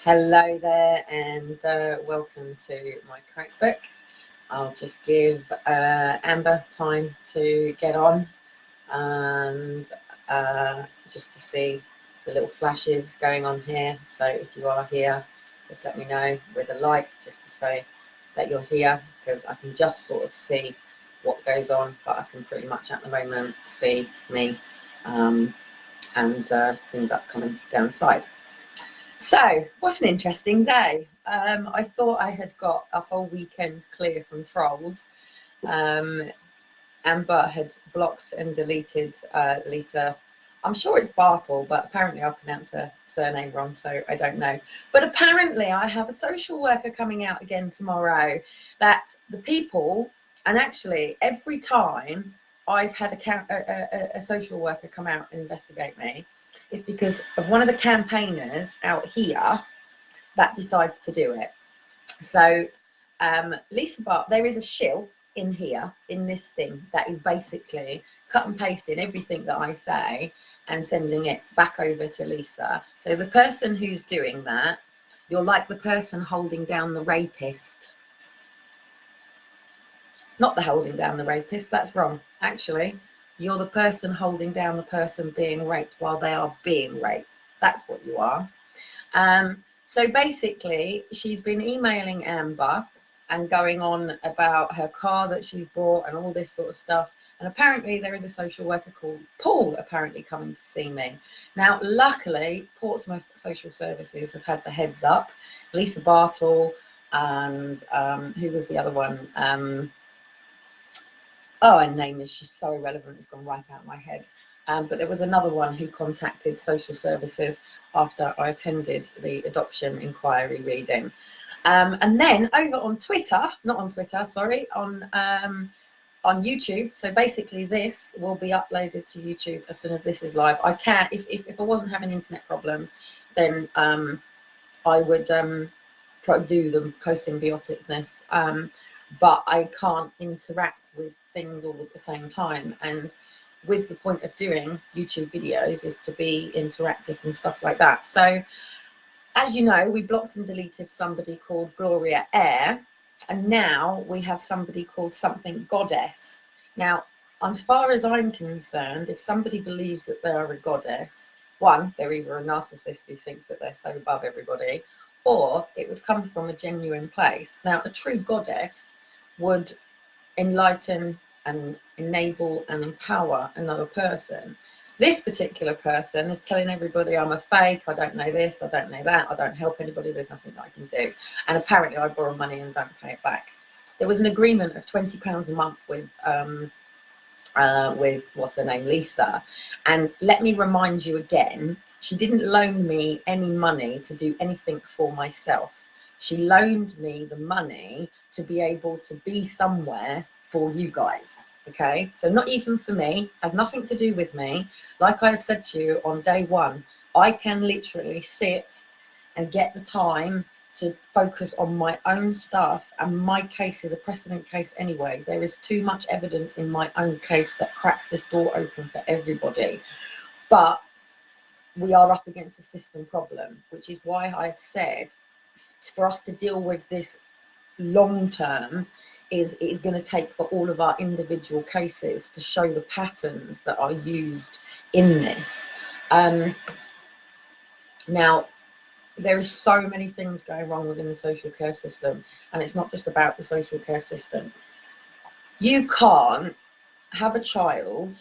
Hello there, and welcome to my crackbook. I'll just give Amber time to get on, and just to see the little flashes going on here. So if you are here, just let me know with a like, just to say that you're here, because I can just sort of see what goes on, but I can pretty much at the moment see me and things up coming down the side. So, what an interesting day. I thought I had got a whole weekend clear from trolls. Amber had blocked and deleted Lisa. I'm sure it's Bartle, but apparently I pronounce her surname wrong, so I don't know. But apparently I have a social worker coming out again tomorrow that the people, and actually every time I've had a social worker come out and investigate me, it's because of one of the campaigners out here that decides to do it. So Lisa Bart, there is a shill in here, in this thing, that is basically cut and pasting everything that I say and sending it back over to Lisa. So the person who's doing that, you're like the person holding down the rapist. Not the holding down the rapist, that's wrong. Actually, you're the person holding down the person being raped while they are being raped. That's what you are. So basically, she's been emailing Amber and going on about her car that she's bought and all this sort of stuff. And apparently there is a social worker called Paul apparently coming to see me. Now, luckily, Portsmouth Social Services have had the heads up. Lisa Bartle and who was the other one? Her name is, she's so irrelevant, it's gone right out of my head. But there was another one who contacted social services after I attended the adoption inquiry reading. And then over on Twitter, not on Twitter, sorry, on YouTube. So basically this will be uploaded to YouTube as soon as this is live. I can't, if I wasn't having internet problems, then I would do the co-symbioticness. But I can't interact with things all at the same time. And with the point of doing YouTube videos is to be interactive and stuff like that. So as you know, we blocked and deleted somebody called Gloria Air, and now we have somebody called something Goddess. Now, as far as I'm concerned, if somebody believes that they are a goddess, one, they're either a narcissist who thinks that they're so above everybody, or it would come from a genuine place. Now, a true goddess would enlighten and enable and empower another person. This particular person is telling everybody I'm a fake, I don't know this, I don't know that, I don't help anybody, there's nothing that I can do. And apparently I borrow money and don't pay it back. There was an agreement of £20 a month with what's her name, Lisa. And let me remind you again, she didn't loan me any money to do anything for myself. She loaned me the money to be able to be somewhere for you guys. Okay, so not even for me, has nothing to do with me. Like I've said to you on day one, I can literally sit and get the time to focus on my own stuff, and my case is a precedent case anyway. There is too much evidence in my own case that cracks this door open for everybody. But we are up against a system problem, which is why I've said for us to deal with this long term, is going to take for all of our individual cases to show the patterns that are used in this. Now, there is so many things going wrong within the social care system, and it's not just about the social care system. You can't have a child,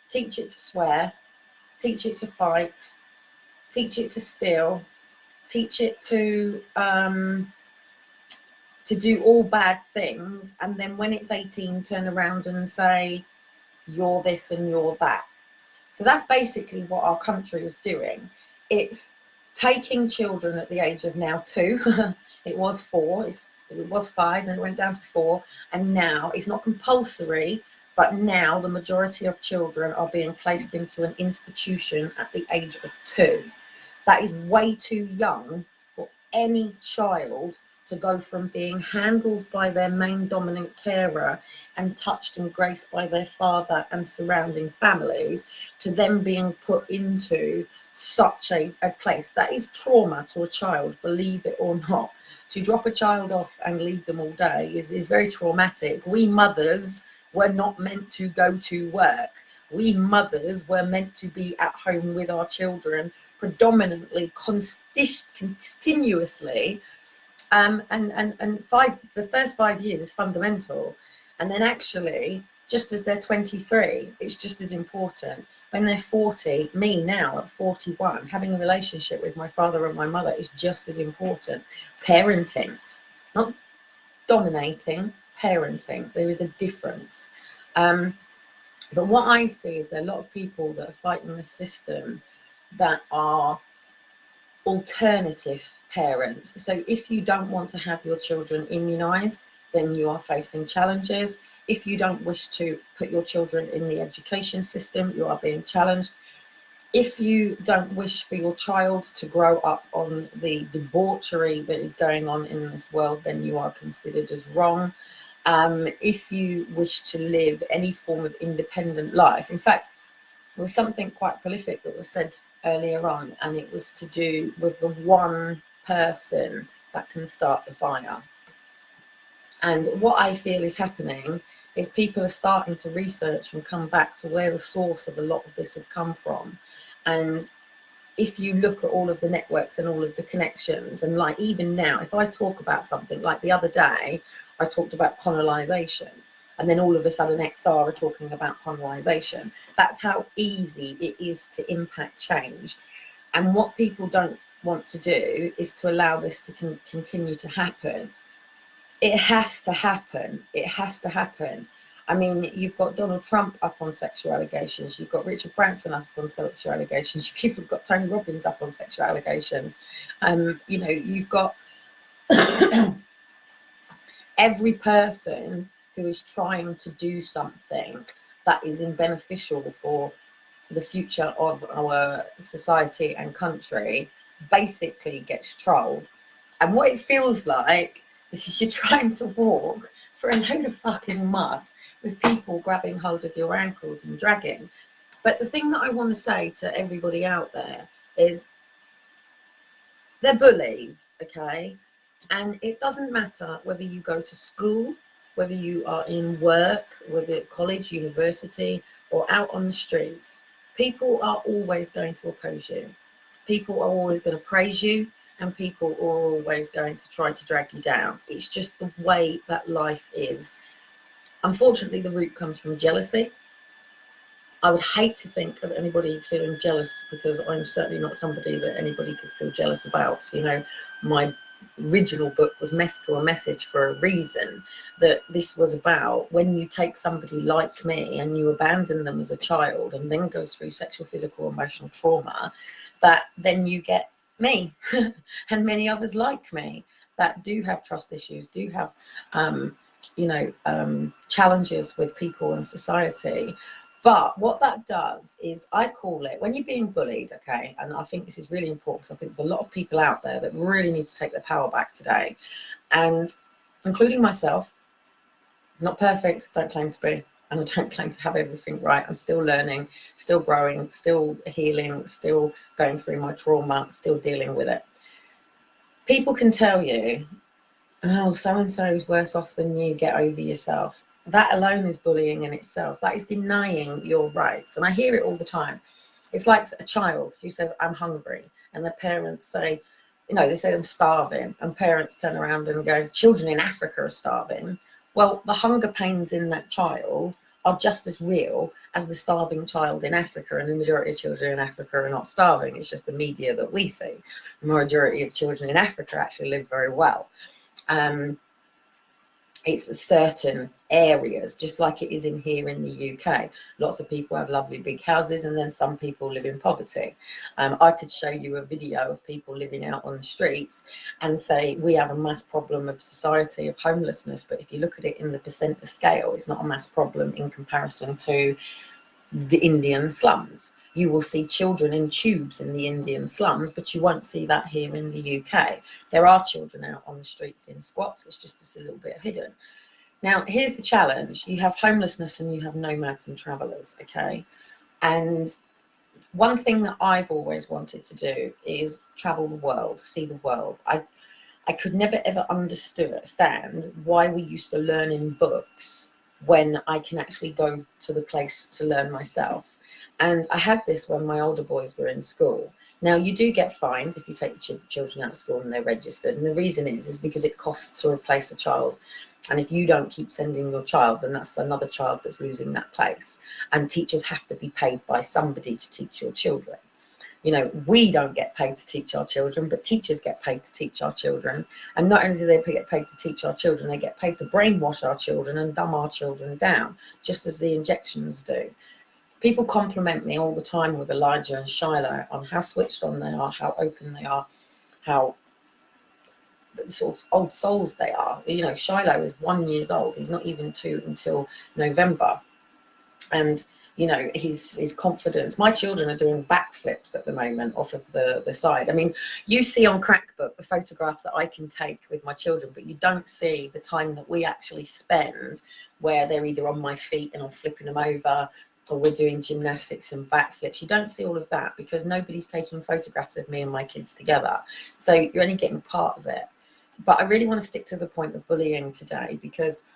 teach it to swear, teach it to fight, teach it to steal, teach it to do all bad things, and then when it's 18 turn around and say you're this and you're that. So that's basically what our country is doing. It's taking children at the age of now 2 it was 4, it was 5, then it went down to 4, and now it's not compulsory, but now the majority of children are being placed into an institution at the age of 2. That is way too young for any child to go from being handled by their main dominant carer and touched and graced by their father and surrounding families to them being put into such a place. That is trauma to a child, believe it or not. To drop a child off and leave them all day is very traumatic. We mothers were not meant to go to work. We mothers were meant to be at home with our children predominantly, continuously. And the first 5 years is fundamental. And then actually, just as they're 23, it's just as important. When they're 40, me now at 41, having a relationship with my father and my mother is just as important. Parenting, not dominating, parenting. There is a difference. But what I see is there are a lot of people that are fighting the system that are alternative parents. So if you don't want to have your children immunized, then you are facing challenges. If you don't wish to put your children in the education system, you are being challenged. If you don't wish for your child to grow up on the debauchery that is going on in this world, then you are considered as wrong. If you wish to live any form of independent life, in fact, there was something quite prolific that was said earlier on, and it was to do with the one person that can start the fire. And what I feel is happening is people are starting to research and come back to where the source of a lot of this has come from. And if you look at all of the networks and all of the connections, and like even now, if I talk about something like the other day, I talked about colonization, and then all of a sudden XR are talking about colonization. That's how easy it is to impact change. And what people don't want to do is to allow this to continue to happen. It has to happen. It has to happen. I mean, you've got Donald Trump up on sexual allegations. You've got Richard Branson up on sexual allegations. You've even got Tony Robbins up on sexual allegations. You know, you've got every person who is trying to do something that is beneficial for the future of our society and country basically gets trolled. And what it feels like is you're trying to walk for a load of fucking mud with people grabbing hold of your ankles and dragging. But the thing that I want to say to everybody out there is they're bullies, okay? And it doesn't matter whether you go to school, whether you are in work, whether at college, university, or out on the streets. People are always going to oppose you. People are always going to praise you, and people are always going to try to drag you down. It's just the way that life is. Unfortunately, the root comes from jealousy. I would hate to think of anybody feeling jealous, because I'm certainly not somebody that anybody could feel jealous about. You know, my original book was Mess to a Message for a reason, that this was about when you take somebody like me and you abandon them as a child and then goes through sexual, physical, emotional trauma, that then you get me and many others like me that do have trust issues, do have challenges with people and society. But what that does is, I call it, when you're being bullied, okay, and I think this is really important because I think there's a lot of people out there that really need to take their power back today, and including myself. Not perfect, don't claim to be, and I don't claim to have everything right. I'm still learning, still growing, still healing, still going through my trauma, still dealing with it. People can tell you, oh, so-and-so is worse off than you, get over yourself. That alone is bullying in itself. That is denying your rights. And I hear it all the time. It's like a child who says, I'm hungry. And the parents say, they say I'm starving. And parents turn around and go, children in Africa are starving. Well, the hunger pains in that child are just as real as the starving child in Africa. And the majority of children in Africa are not starving. It's just the media that we see. The majority of children in Africa actually live very well. It's certain areas, just like it is in here in the UK. Lots of people have lovely big houses, and then some people live in poverty. I could show you a video of people living out on the streets and say we have a mass problem of society of homelessness, but if you look at it in the percent of scale, it's not a mass problem in comparison to the Indian slums. You will see children in tubes in the Indian slums, but you won't see that here in the UK. There are children out on the streets in squats. It's just a little bit hidden. Now, here's the challenge. You have homelessness and you have nomads and travelers, okay? And one thing that I've always wanted to do is travel the world, see the world. I could never ever understand why we used to learn in books when I can actually go to the place to learn myself. And I had this when my older boys were in school. Now, you do get fined if you take your children out of school and they're registered. And the reason is because it costs to replace a child. And if you don't keep sending your child, then that's another child that's losing that place. And teachers have to be paid by somebody to teach your children. You know, we don't get paid to teach our children, but teachers get paid to teach our children. And not only do they get paid to teach our children, they get paid to brainwash our children and dumb our children down, just as the injections do. People compliment me all the time with Elijah and Shiloh on how switched on they are, how open they are, how sort of old souls they are. You know, Shiloh is 1 year old. He's not even 2 until November. And you know, his confidence. My children are doing backflips at the moment off of the side. I mean, you see on Crackbook the photographs that I can take with my children, but you don't see the time that we actually spend where they're either on my feet and I'm flipping them over, or we're doing gymnastics and backflips. You don't see all of that because nobody's taking photographs of me and my kids together. So you're only getting part of it. But I really want to stick to the point of bullying today because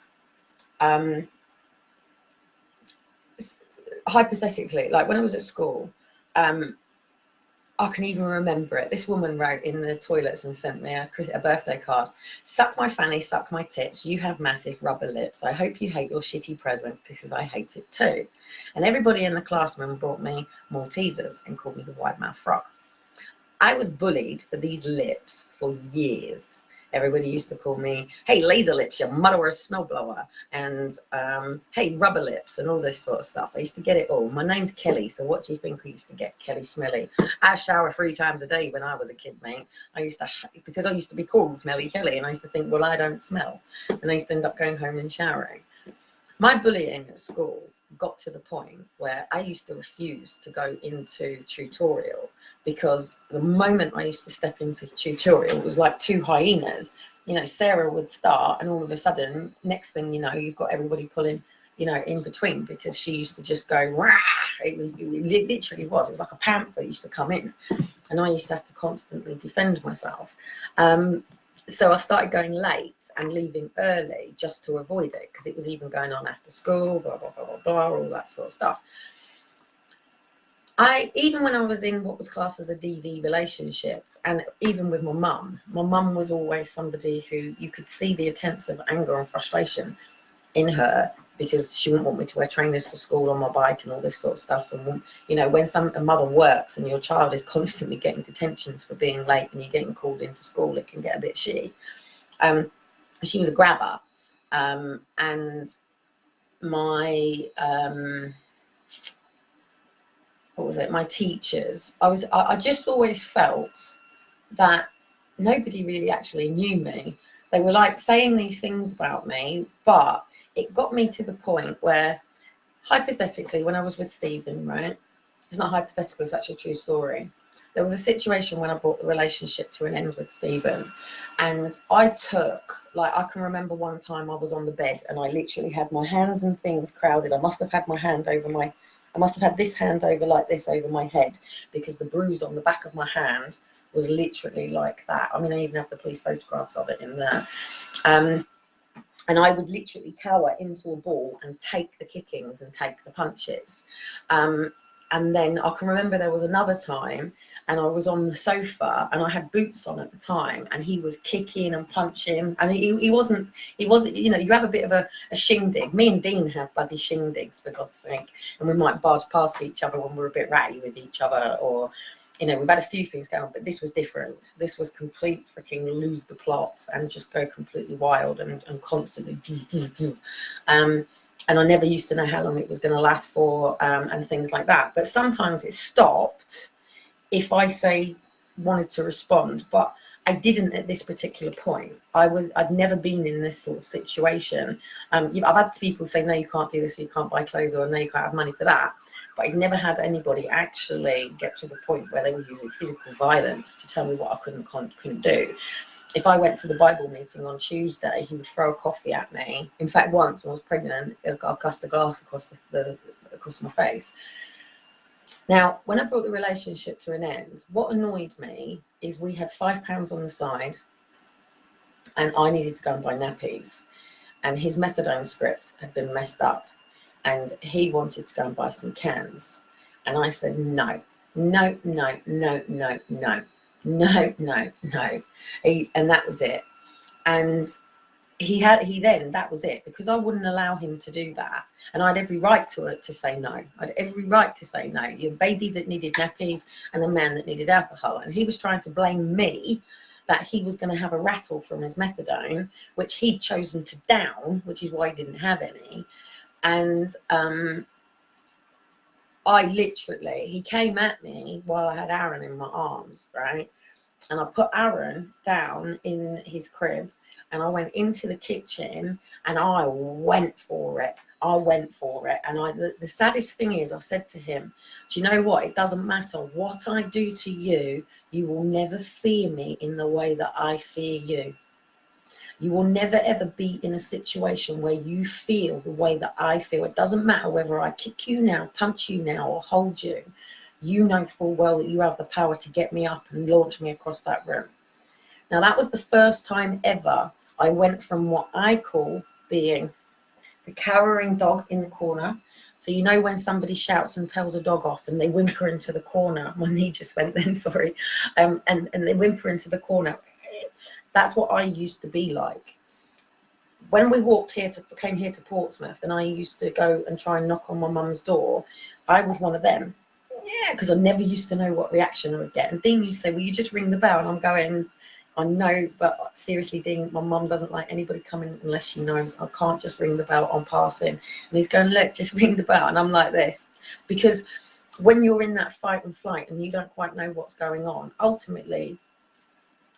hypothetically, like when I was at school, I can even remember it. This woman wrote in the toilets and sent me a birthday card. Suck my fanny, suck my tits. You have massive rubber lips. I hope you hate your shitty present because I hate it too. And everybody in the classroom brought me Maltesers and called me the wide mouth frog. I was bullied for these lips for years. Everybody used to call me, hey, laser lips, you murderer snowblower, and hey, rubber lips, and all this sort of stuff. I used to get it all. My name's Kelly, so what do you think we used to get? Kelly Smelly. I shower 3 times a day when I was a kid, mate. Because I used to be called Smelly Kelly, and I used to think, well, I don't smell. And I used to end up going home and showering. My bullying at school got to the point where I used to refuse to go into tutorial because the moment I used to step into tutorial, it was like 2 hyenas. You know, Sarah would start and all of a sudden, next thing you know, you've got everybody pulling, you know, in between because she used to just go, rah! It literally was. It was like a panther used to come in and I used to have to constantly defend myself. So I started going late and leaving early just to avoid it because it was even going on after school, blah, blah, blah, blah, blah, all that sort of stuff. Even when I was in what was classed as a DV relationship, and even with my mum was always somebody who you could see the intensive anger and frustration in her because she wouldn't want me to wear trainers to school on my bike and all this sort of stuff. And, you know, when a mother works and your child is constantly getting detentions for being late and you're getting called into school, it can get a bit shitty. She was a grabber. And my, what was it? My teachers, I just always felt that nobody really actually knew me. They were like saying these things about me, but it got me to the point where, hypothetically, when I was with Stephen, right? It's not hypothetical, it's actually a true story. There was a situation when I brought the relationship to an end with Stephen, and I can remember one time I was on the bed and I literally had my hands and things crowded. I must have had this hand over like this over my head because the bruise on the back of my hand was literally like that. I mean, I even have the police photographs of it in there. And I would literally cower into a ball and take the kickings and take the punches. And then I can remember there was another time and I was on the sofa and I had boots on at the time and he was kicking and punching and he wasn't, you know, you have a bit of a shindig. Me and Dean have bloody shindigs, for God's sake. And we might barge past each other when we're a bit ratty with each other, or, you know, we've had a few things going on, but this was different. This was complete freaking lose the plot and just go completely wild and constantly. And I never used to know how long it was going to last for and things like that. But sometimes it stopped if I wanted to respond, but I didn't at this particular point. I'd never been in this sort of situation. I've had people say, no, you can't do this, or you can't buy clothes, or no, you can't have money for that. But I'd never had anybody actually get to the point where they were using physical violence to tell me what I couldn't do. If I went to the Bible meeting on Tuesday, he would throw a coffee at me. In fact, once when I was pregnant, I cast a glass across my face. Now, when I brought the relationship to an end, what annoyed me is we had £5 on the side and I needed to go and buy nappies, and his methadone script had been messed up and he wanted to go and buy some cans. And I said, no, no, no, no, no, no, no, no, no. And that was it. And that was it, because I wouldn't allow him to do that. And I had every right to say no. I had every right to say no. You're a baby that needed nappies and a man that needed alcohol. And he was trying to blame me that he was going to have a rattle from his methadone, which he'd chosen to down, which is why he didn't have any. And he came at me while I had Aaron in my arms, right? And I put Aaron down in his crib and I went into the kitchen and I went for it. And the saddest thing is, I said to him, do you know what? It doesn't matter what I do to you, you will never fear me in the way that I fear you. You will never ever be in a situation where you feel the way that I feel. It doesn't matter whether I kick you now, punch you now, or hold you. You know full well that you have the power to get me up and launch me across that room. Now, that was the first time ever I went from what I call being the cowering dog in the corner. So, you know, when somebody shouts and tells a dog off and they whimper into the corner, my knee just went then, sorry, and they whimper into the corner. That's what I used to be like. When we came here to Portsmouth, and I used to go and try and knock on my mum's door, I was one of them. Yeah, because I never used to know what reaction I would get. And Dean used to say, will you just ring the bell? And I'm going, I know, but seriously, Dean, my mum doesn't like anybody coming unless she knows. I can't just ring the bell on passing. And he's going, look, just ring the bell. And I'm like this. Because when you're in that fight and flight and you don't quite know what's going on, ultimately,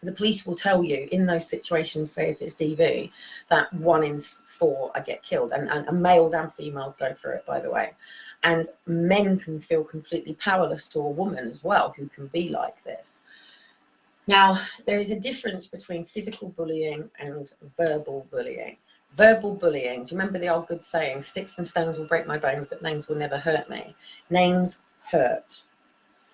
the police will tell you in those situations, say if it's DV, that 1 in 4 get killed. And males and females go through it, by the way. And men can feel completely powerless to a woman as well, who can be like this. Now, there is a difference between physical bullying and verbal bullying. Verbal bullying, do you remember the old good saying, sticks and stones will break my bones, but names will never hurt me? Names hurt.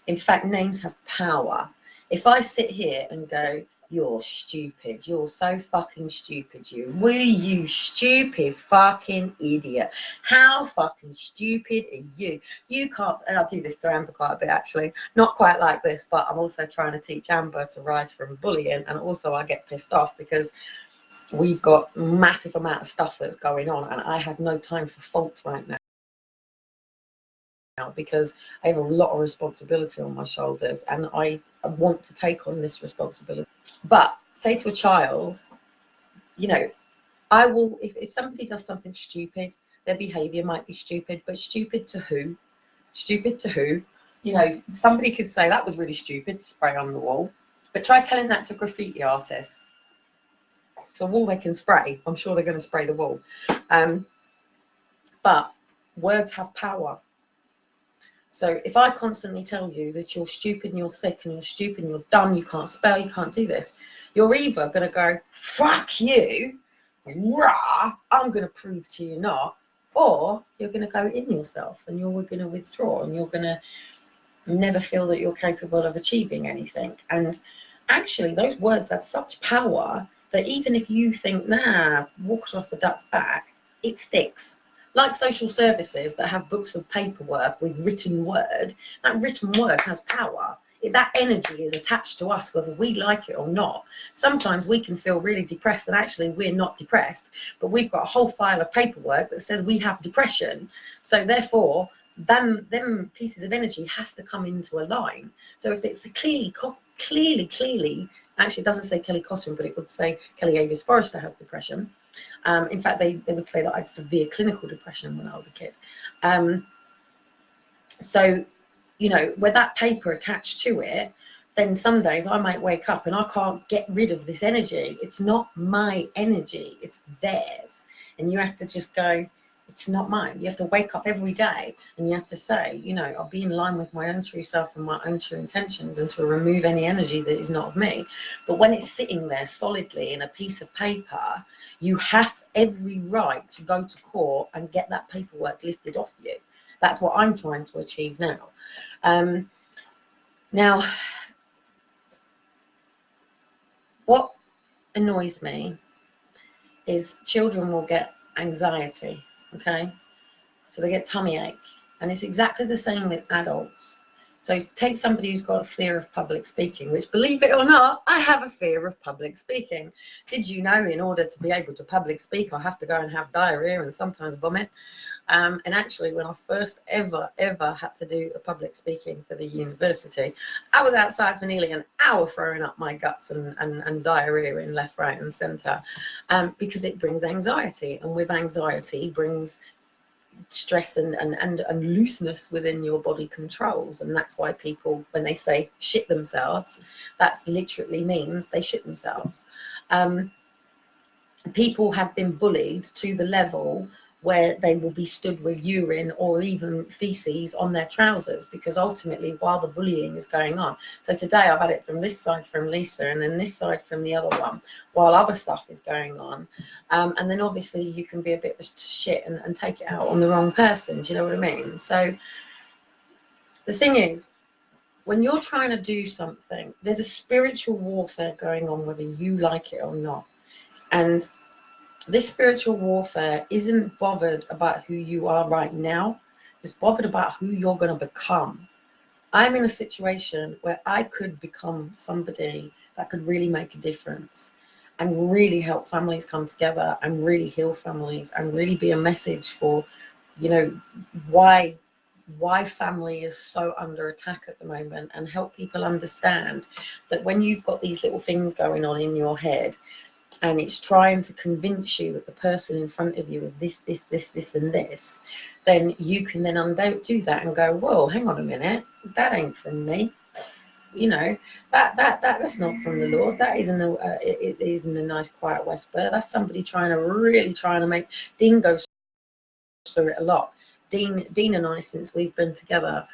In fact, names have power. If I sit here and go, you're stupid, you're so fucking stupid, you stupid fucking idiot, how fucking stupid are you? You can't, and I'll do this to Amber quite a bit actually, not quite like this, but I'm also trying to teach Amber to rise from bullying, and also I get pissed off because we've got a massive amount of stuff that's going on and I have no time for fault right now, because I have a lot of responsibility on my shoulders and I want to take on this responsibility. But say to a child, you know, I will, if somebody does something stupid, their behavior might be stupid, but stupid to who? Stupid to who? You know, somebody could say that was really stupid to spray on the wall, but try telling that to a graffiti artist. It's a wall they can spray. I'm sure they're going to spray the wall. But words have power. So if I constantly tell you that you're stupid and you're thick and you're stupid and you're dumb, you can't spell, you can't do this, you're either going to go, fuck you, rah, I'm going to prove to you not, or you're going to go in yourself and you're going to withdraw and you're going to never feel that you're capable of achieving anything. And actually, those words have such power that even if you think, nah, walks off the duck's back, it sticks. Like social services that have books of paperwork with written word, that written word has power. That energy is attached to us whether we like it or not. Sometimes we can feel really depressed and actually we're not depressed, but we've got a whole file of paperwork that says we have depression. So therefore, them pieces of energy has to come into a line. So if it's clearly, actually it doesn't say Kelly Cotton, but it would say Kelly Avis Forrester has depression. In fact, they would say that I had severe clinical depression when I was a kid. So, you know, with that paper attached to it, then some days I might wake up and I can't get rid of this energy. It's not my energy, it's theirs. And you have to just go, it's not mine. You have to wake up every day and you have to say, you know, I'll be in line with my own true self and my own true intentions and to remove any energy that is not of me. But when it's sitting there solidly in a piece of paper, you have every right to go to court and get that paperwork lifted off you. That's what I'm trying to achieve now. Now, what annoys me is children will get anxiety, okay? So they get tummy ache. And it's exactly the same with adults. So take somebody who's got a fear of public speaking, which, believe it or not, I have a fear of public speaking. Did you know in order to be able to public speak, I have to go and have diarrhea and sometimes vomit? And actually, when I first ever had to do a public speaking for the university, I was outside for nearly an hour throwing up my guts and diarrhea in left, right and centre, because it brings anxiety. And with anxiety brings stress and looseness within your body controls. And that's why people, when they say shit themselves, that's literally means they shit themselves. People have been bullied to the level where they will be stood with urine or even feces on their trousers, because ultimately while the bullying is going on. So today I've had it from this side from Lisa and then this side from the other one while other stuff is going on. And then obviously you can be a bit of shit and take it out on the wrong person. Do you know what I mean? So the thing is, when you're trying to do something, there's a spiritual warfare going on whether you like it or not. And this spiritual warfare isn't bothered about who you are right now. It's bothered about who you're going to become. I'm in a situation where I could become somebody that could really make a difference and really help families come together and really heal families and really be a message for, you know, why family is so under attack at the moment, and help people understand that when you've got these little things going on in your head, and it's trying to convince you that the person in front of you is this, and this, then you can then undo that and go, whoa, hang on a minute, that ain't from me. You know, that's not from the Lord. That isn't it isn't a nice quiet whisper. That's somebody trying to make. Dean goes through it a lot. Dean and I, since we've been together,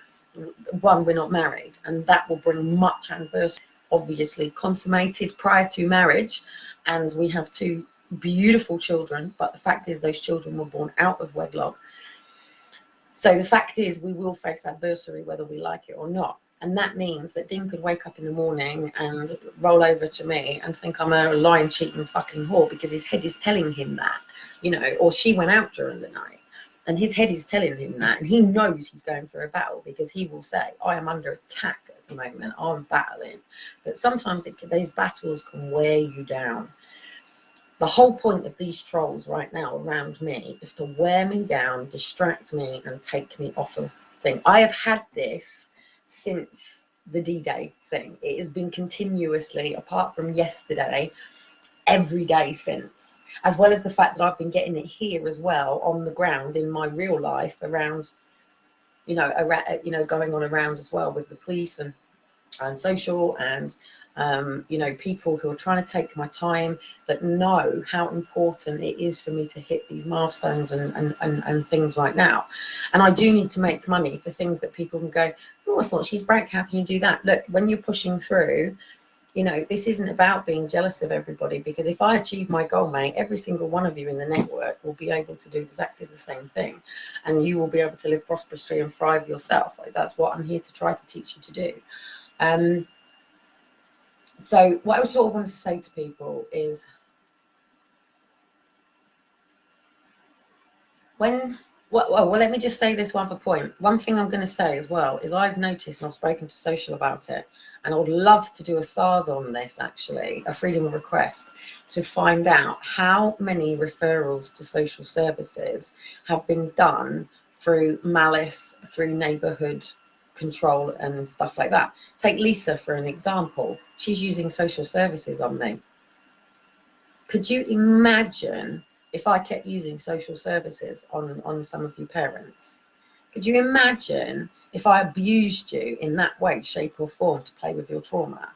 one, we're not married, and that will bring much adversity. Obviously consummated prior to marriage, and we have 2 beautiful children, but the fact is those children were born out of wedlock. So the fact is we will face adversity whether we like it or not. And that means that Dean could wake up in the morning and roll over to me and think I'm a lying, cheating fucking whore, because his head is telling him that, you know, or she went out during the night and his head is telling him that, and he knows he's going for a battle, because he will say, I am under attack at the moment, I'm battling. But sometimes those battles can wear you down. The whole point of these trolls right now around me is to wear me down, distract me and take me off of thing. I have had this since the D-Day thing. It has been continuously, apart from yesterday, every day since, as well as the fact that I've been getting it here as well on the ground in my real life around, you know, going on around as well with the police and social and you know, people who are trying to take my time, that know how important it is for me to hit these milestones and things right now. And I do need to make money for things that people can go, oh, I thought she's broke, how can you do that? Look, when you're pushing through, you know, this isn't about being jealous of everybody, because if I achieve my goal, mate, every single one of you in the network will be able to do exactly the same thing, and you will be able to live prosperously and thrive yourself. Like, that's what I'm here to try to teach you to do. So what I sort of want to say to people is, well, let me just say this one other point. One thing I'm going to say as well is I've noticed, and I've spoken to social about it, and I would love to do a SARS on this, actually, a freedom of request, to find out how many referrals to social services have been done through malice, through neighbourhood control and stuff like that. Take Lisa for an example. She's using social services on me. Could you imagine if I kept using social services on some of you parents? Could you imagine if I abused you in that way, shape or form to play with your trauma?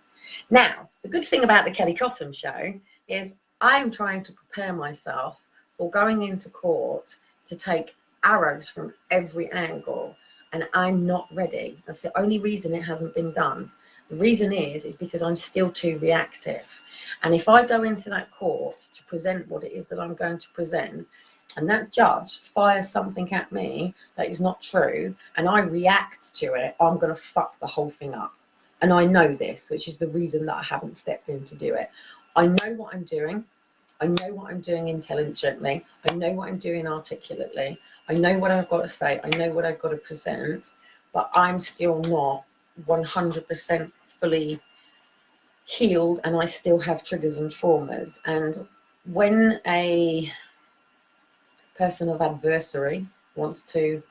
Now, the good thing about the Kelly Cotton show is I'm trying to prepare myself for going into court to take arrows from every angle, and I'm not ready. That's the only reason it hasn't been done. The reason is because I'm still too reactive. And if I go into that court to present what it is that I'm going to present, and that judge fires something at me that is not true, and I react to it, I'm going to fuck the whole thing up. And I know this, which is the reason that I haven't stepped in to do it. I know what I'm doing. I know what I'm doing intelligently. I know what I'm doing articulately. I know what I've got to say. I know what I've got to present, but I'm still not 100% fully healed, and I still have triggers and traumas. And when a person of adversary wants to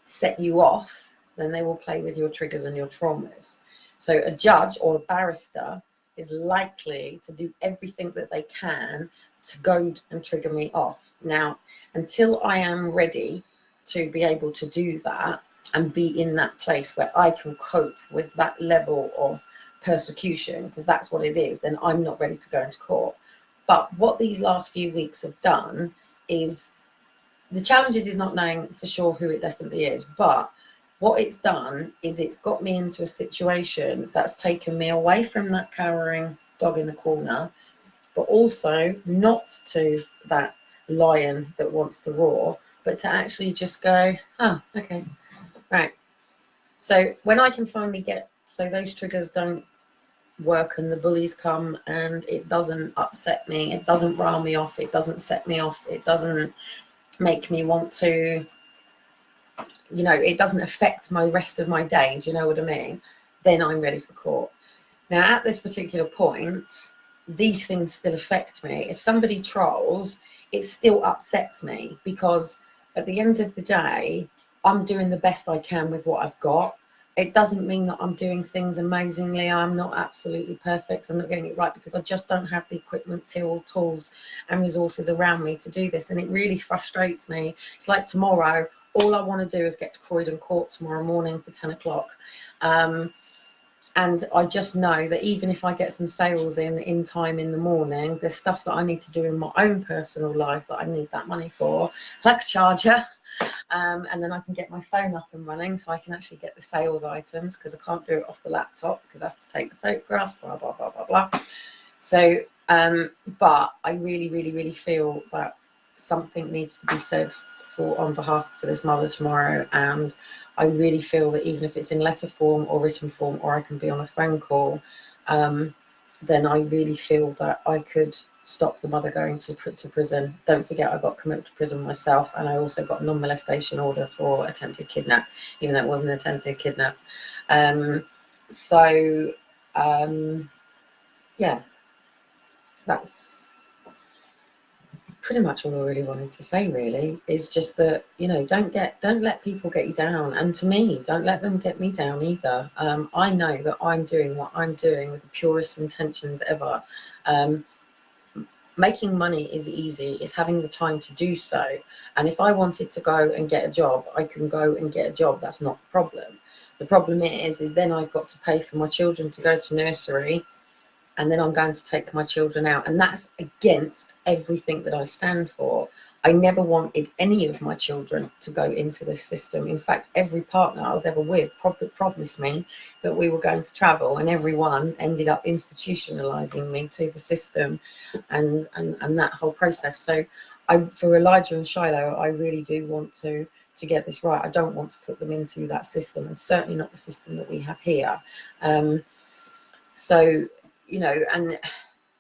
set you off, then they will play with your triggers and your traumas. So a judge or a barrister is likely to do everything that they can to goad and trigger me off. Now, until I am ready to be able to do that and be in that place where I can cope with that level of persecution, because that's what it is, then I'm not ready to go into court. But what these last few weeks have done is, the challenges is not knowing for sure who it definitely is, but what it's done is it's got me into a situation that's taken me away from that cowering dog in the corner, but also not to that lion that wants to roar, but to actually just go, oh, okay, right. So when I can finally get, so those triggers don't work and the bullies come and it doesn't upset me, it doesn't rile me off, it doesn't set me off, it doesn't make me want to, you know, it doesn't affect my rest of my day, do you know what I mean? Then I'm ready for court. Now, at this particular point, these things still affect me. If somebody trolls, it still upsets me, because at the end of the day, I'm doing the best I can with what I've got. It doesn't mean that I'm doing things amazingly. I'm not absolutely perfect. I'm not getting it right, because I just don't have the equipment, tools and resources around me to do this. And it really frustrates me. It's like tomorrow, all I want to do is get to Croydon Court tomorrow morning for 10 o'clock. And I just know that even if I get some sales in time in the morning, there's stuff that I need to do in my own personal life that I need that money for, like a charger. And then I can get my phone up and running so I can actually get the sales items, because I can't do it off the laptop because I have to take the photographs, blah, blah, blah, blah, blah. So, but I really, really, really feel that something needs to be said on behalf for this mother tomorrow. And I really feel that even if it's in letter form or written form, or I can be on a phone call, then I really feel that I could stop the mother going to prison. Don't forget, I got committed to prison myself, and I also got a non-molestation order for attempted kidnap, even though it wasn't an attempted kidnap. Yeah, that's pretty much all I really wanted to say, really, is just that, you know, don't let people get you down, and to me, don't let them get me down either. I know that I'm doing what I'm doing with the purest intentions ever. Making money is easy, it's having the time to do so. And if I wanted to go and get a job, I can go and get a job. That's not the problem. The problem is then I've got to pay for my children to go to nursery, and then I'm going to take my children out. And that's against everything that I stand for. I never wanted any of my children to go into this system. In fact, every partner I was ever with promised me that we were going to travel, and everyone ended up institutionalizing me to the system and that whole process. So for Elijah and Shiloh, I really do want to get this right. I don't want to put them into that system, and certainly not the system that we have here. So, you know,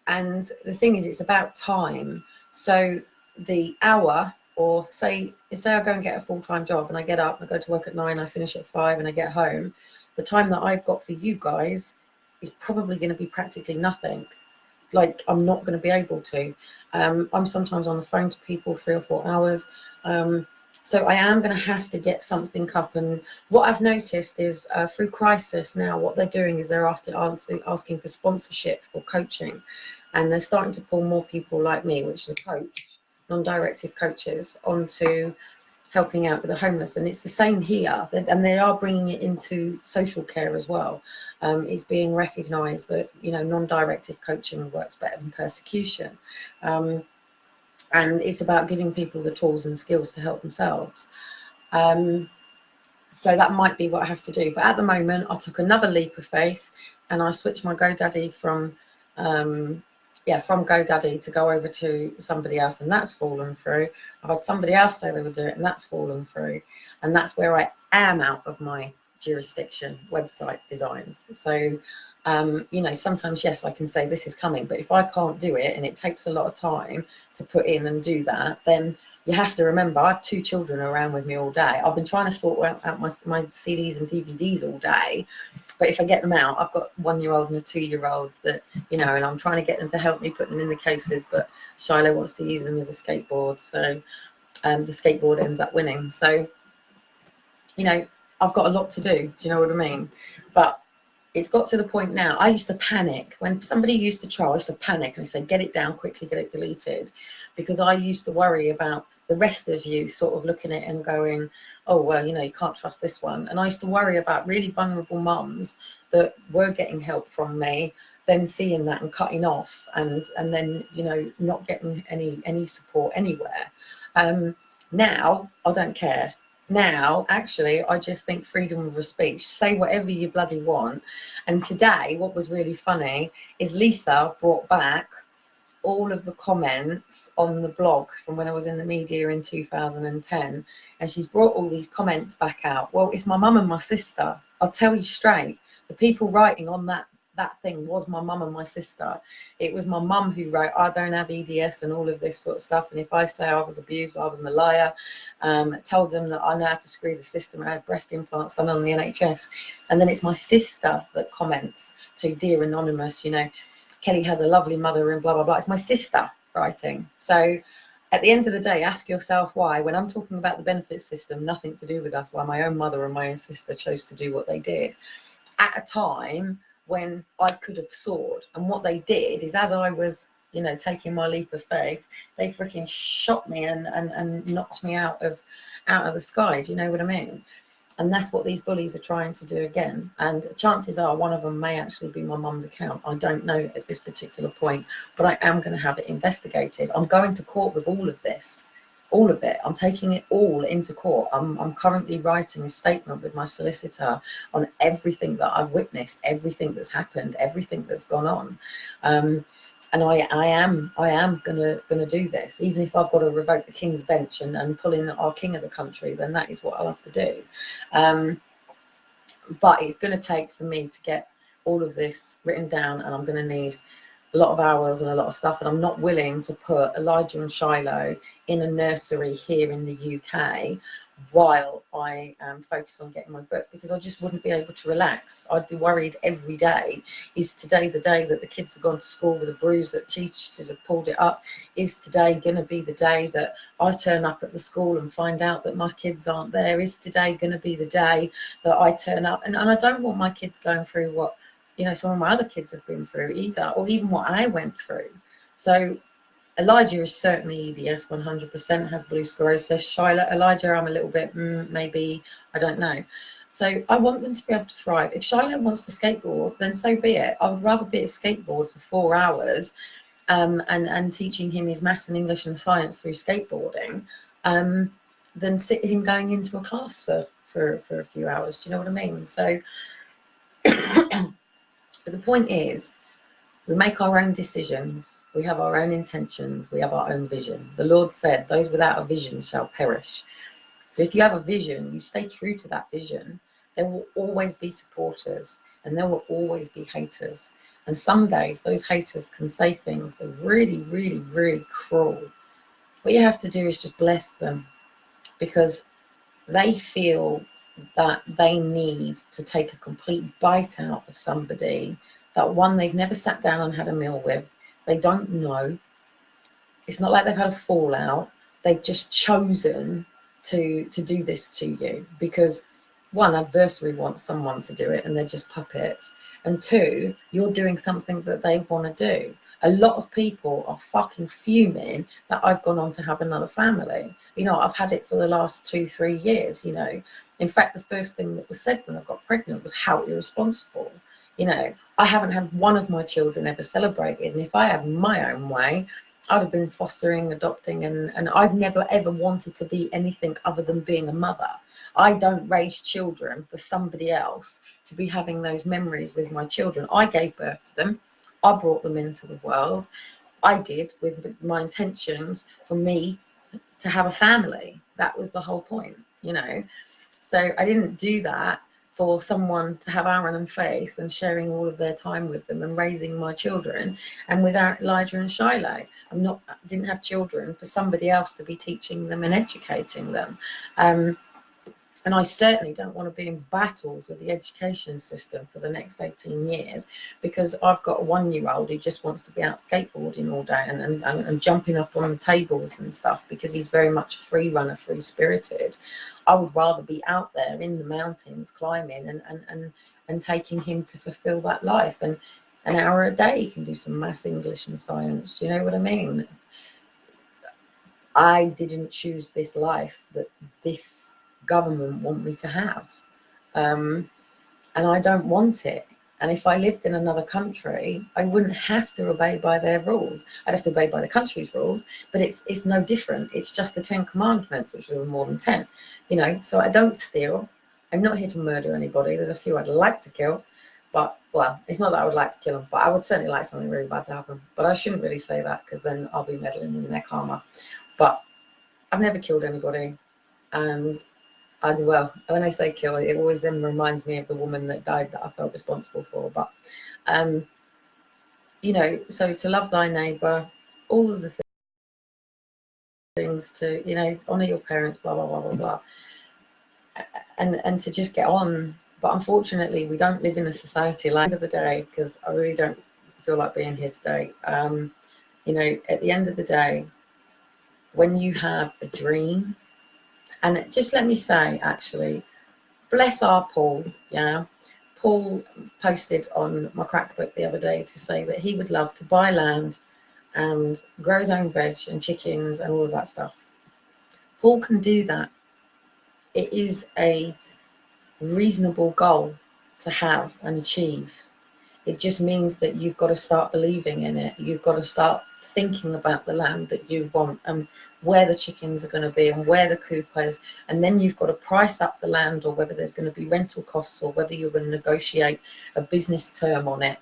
and the thing is, it's about time. So the hour, or say I go and get a full-time job and I get up, I go to work at 9, I finish at 5 and I get home, the time that I've got for you guys is probably going to be practically nothing. Like, I'm not going to be able to. I'm sometimes on the phone to people 3 or 4 hours. So I am going to have to get something up. And what I've noticed is through Crisis now, what they're doing is they're asking for sponsorship for coaching. And they're starting to pull more people like me, which is a coach, non-directive coaches, onto helping out with the homeless. And it's the same here. And they are bringing it into social care as well. It's being recognised that, you know, non-directive coaching works better than persecution. And it's about giving people the tools and skills to help themselves. So that might be what I have to do. But at the moment, I took another leap of faith and I switched my GoDaddy from yeah, from GoDaddy to go over to somebody else, and that's fallen through. I've had somebody else say they would do it, and that's fallen through. And that's where I am out of my jurisdiction, website designs. So, you know, sometimes, yes, I can say this is coming, but if I can't do it and it takes a lot of time to put in and do that, then you have to remember I have 2 children around with me all day. I've been trying to sort out my CDs and DVDs all day. But if I get them out, I've got 1-year-old and a 2-year-old that, you know, and I'm trying to get them to help me put them in the cases, but Shiloh wants to use them as a skateboard. So the skateboard ends up winning. So, you know, I've got a lot to do. Do you know what I mean? But it's got to the point now. I used to panic when somebody used to try. I used to panic and say, "Get it down quickly, get it deleted," because I used to worry about the rest of you sort of looking at it and going, "Oh well, you know, you can't trust this one." And I used to worry about really vulnerable mums that were getting help from me, then seeing that and cutting off, and then, you know, not getting any support anywhere. Now I don't care. Now, actually, I just think freedom of speech. Say whatever you bloody want. And today, what was really funny is Lisa brought back all of the comments on the blog from when I was in the media in 2010. And she's brought all these comments back out. Well, it's my mum and my sister. I'll tell you straight. The people writing on that thing was my mum and my sister. It was my mum who wrote, "I don't have EDS," and all of this sort of stuff. And if I say I was abused, well, I'm a liar. Told them that I know how to screw the system. I had breast implants done on the NHS. And then it's my sister that comments to Dear Anonymous, you know, "Kelly has a lovely mother," and blah, blah, blah. It's my sister writing. So at the end of the day, ask yourself why. When I'm talking about the benefit system, nothing to do with us, why my own mother and my own sister chose to do what they did at a time when I could have soared. And what they did is, as I was, you know, taking my leap of faith, they freaking shot me and knocked me out of the sky. Do you know what I mean? And that's what these bullies are trying to do again. And chances are one of them may actually be my mum's account. I don't know at this particular point, but I am going to have it investigated. I'm going to court with all of this. All of it. I'm taking it all into court. I'm currently writing a statement with my solicitor on everything that I've witnessed, everything that's happened, everything that's gone on. And I am gonna do this, even if I've got to revoke the King's Bench and pull in our King of the country. Then that is what I'll have to do. But it's going to take for me to get all of this written down, and I'm going to need a lot of hours and a lot of stuff. And I'm not willing to put Elijah and Shiloh in a nursery here in the UK while I focus on getting my book, because I just wouldn't be able to relax. I'd be worried every day. Is today the day that the kids have gone to school with a bruise that teachers have pulled it up? Is today going to be the day that I turn up at the school and find out that my kids aren't there? Is today going to be the day that I turn up? And I don't want my kids going through what, you know, some of my other kids have been through either, or even what I went through. So Elijah is certainly EDS 100%, has blue sclerosis. Elijah, I'm a little bit, maybe, I don't know. So I want them to be able to thrive. If Shiloh wants to skateboard, then so be it. I would rather be at skateboard for 4 hours and teaching him his maths and English and science through skateboarding than sit him going into a class for a few hours. Do you know what I mean? So, but the point is, we make our own decisions. We have our own intentions. We have our own vision. The Lord said, "Those without a vision shall perish." So if you have a vision, you stay true to that vision, there will always be supporters and there will always be haters. And some days those haters can say things that are really, really, really cruel. What you have to do is just bless them, because they feel that they need to take a complete bite out of somebody that, one, they've never sat down and had a meal with. They don't know. It's not like they've had a fallout. They've just chosen to do this to you because, one, adversary wants someone to do it and they're just puppets. And two, you're doing something that they want to do. A lot of people are fucking fuming that I've gone on to have another family. You know, I've had it for the last 2-3 years, you know. In fact, the first thing that was said when I got pregnant was, "How irresponsible." You know, I haven't had one of my children ever celebrated. And if I had my own way, I'd have been fostering, adopting, and I've never ever wanted to be anything other than being a mother. I don't raise children for somebody else to be having those memories with my children. I gave birth to them. I brought them into the world. I did with my intentions for me to have a family. That was the whole point, you know. So I didn't do that for someone to have Aaron and Faith and sharing all of their time with them and raising my children. And without Elijah and Shiloh, didn't have children for somebody else to be teaching them and educating them. And I certainly don't want to be in battles with the education system for the next 18 years, because I've got a 1-year-old who just wants to be out skateboarding all day and jumping up on the tables and stuff, because he's very much a free runner, free spirited. I would rather be out there in the mountains climbing and taking him to fulfill that life. And an hour a day he can do some maths, English and science. Do you know what I mean? I didn't choose this life that this government want me to have, and I don't want it. And if I lived in another country, I wouldn't have to obey by their rules. I'd have to obey by the country's rules, but it's no different. It's just the 10 commandments, which are more than 10, you know. So I don't steal. I'm not here to murder anybody. There's a few I'd like to kill, but, well, it's not that I would like to kill them, but I would certainly like something really bad to happen. But I shouldn't really say that, because then I'll be meddling in their karma. But I've never killed anybody, and well, when I say kill, it always then reminds me of the woman that died that I felt responsible for. But, you know, so to love thy neighbour, all of the things, to, you know, honour your parents, blah, blah, blah, blah, blah. And to just get on. But unfortunately, we don't live in a society like, at the end of the day, because I really don't feel like being here today. You know, at the end of the day, when you have a dream, and just let me say, actually, bless our Paul, yeah. Paul posted on my crackbook the other day to say that he would love to buy land and grow his own veg and chickens and all of that stuff. Paul can do that. It is a reasonable goal to have and achieve. It just means that you've got to start believing in it. You've got to start thinking about the land that you want and where the chickens are going to be and where the coop is. And then you've got to price up the land, or whether there's going to be rental costs, or whether you're going to negotiate a business term on it.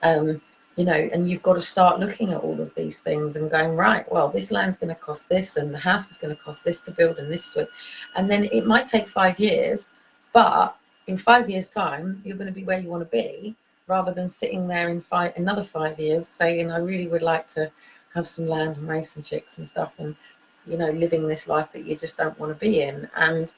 You know, and you've got to start looking at all of these things and going, right, well, this land's going to cost this, and the house is going to cost this to build, and this is what, and then it might take 5 years, but in 5 years' time, you're going to be where you want to be, rather than sitting there in another 5 years saying, I really would like to have some land and raise some chicks and stuff, and, you know, living this life that you just don't want to be in. And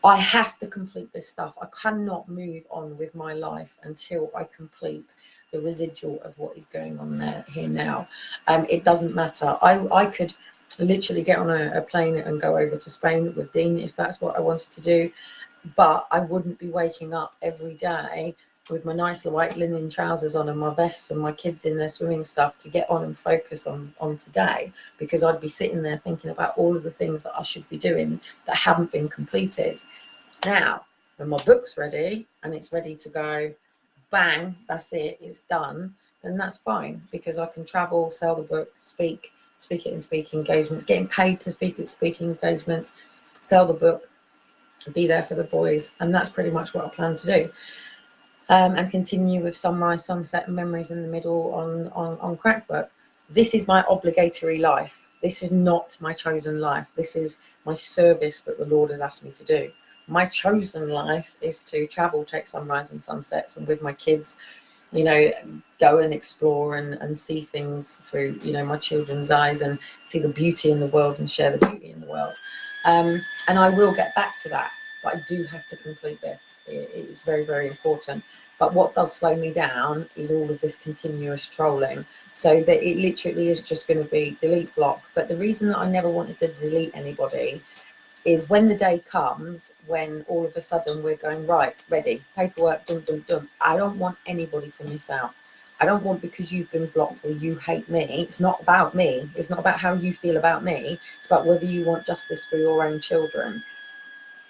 I have to complete this stuff. I cannot move on with my life until I complete the residual of what is going on there here now. It doesn't matter. I could literally get on a plane and go over to Spain with Dean if that's what I wanted to do, but I wouldn't be waking up every day with my nice white linen trousers on and my vests and my kids in their swimming stuff to get on and focus on today, because I'd be sitting there thinking about all of the things that I should be doing that haven't been completed. Now, when my book's ready and it's ready to go, bang, that's it, it's done, then that's fine, because I can travel, sell the book, speak it in speaking engagements, getting paid to speak at speaking engagements, sell the book, be there for the boys. And that's pretty much what I plan to do. And continue with sunrise, sunset and memories in the middle on crackbook. This is my obligatory life. This is not my chosen life. This is my service that the Lord has asked me to do. My chosen life is to travel, take sunrise and sunsets, and with my kids, you know, go and explore and see things through, you know, my children's eyes, and see the beauty in the world and share the beauty in the world. And I will get back to that, but I do have to complete this. It's very, very important. But what does slow me down is all of this continuous trolling. So that it literally is just going to be delete, block. But the reason that I never wanted to delete anybody is when the day comes when all of a sudden we're going, right, ready, paperwork, dum, dum, dum. I don't want anybody to miss out. I don't want, because you've been blocked or you hate me. It's not about me. It's not about how you feel about me. It's about whether you want justice for your own children.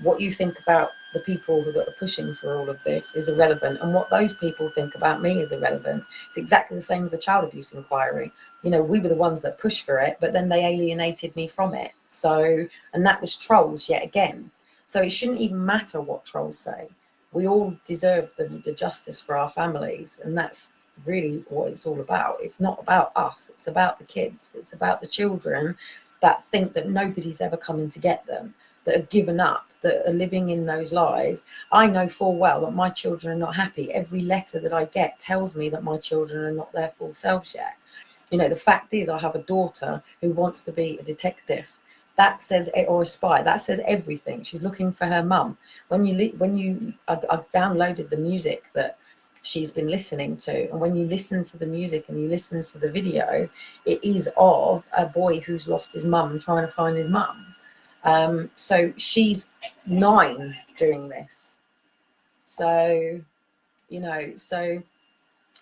What you think about the people that are pushing for all of this is irrelevant, and what those people think about me is irrelevant. It's exactly the same as the child abuse inquiry. You know, we were the ones that pushed for it, but then they alienated me from it. So, and that was trolls yet again. So it shouldn't even matter what trolls say. We all deserve the justice for our families, and that's really what it's all about. It's not about us, it's about the kids, it's about the children that think that nobody's ever coming to get them, that have given up, that are living in those lives. I know full well that my children are not happy. Every letter that I get tells me that my children are not their full selves yet. You know, the fact is, I have a daughter who wants to be a detective. That says, or a spy. That says everything. She's looking for her mum. I've downloaded the music that she's been listening to, and when you listen to the music and you listen to the video, it is of a boy who's lost his mum trying to find his mum. So she's 9 doing this. So, you know, so,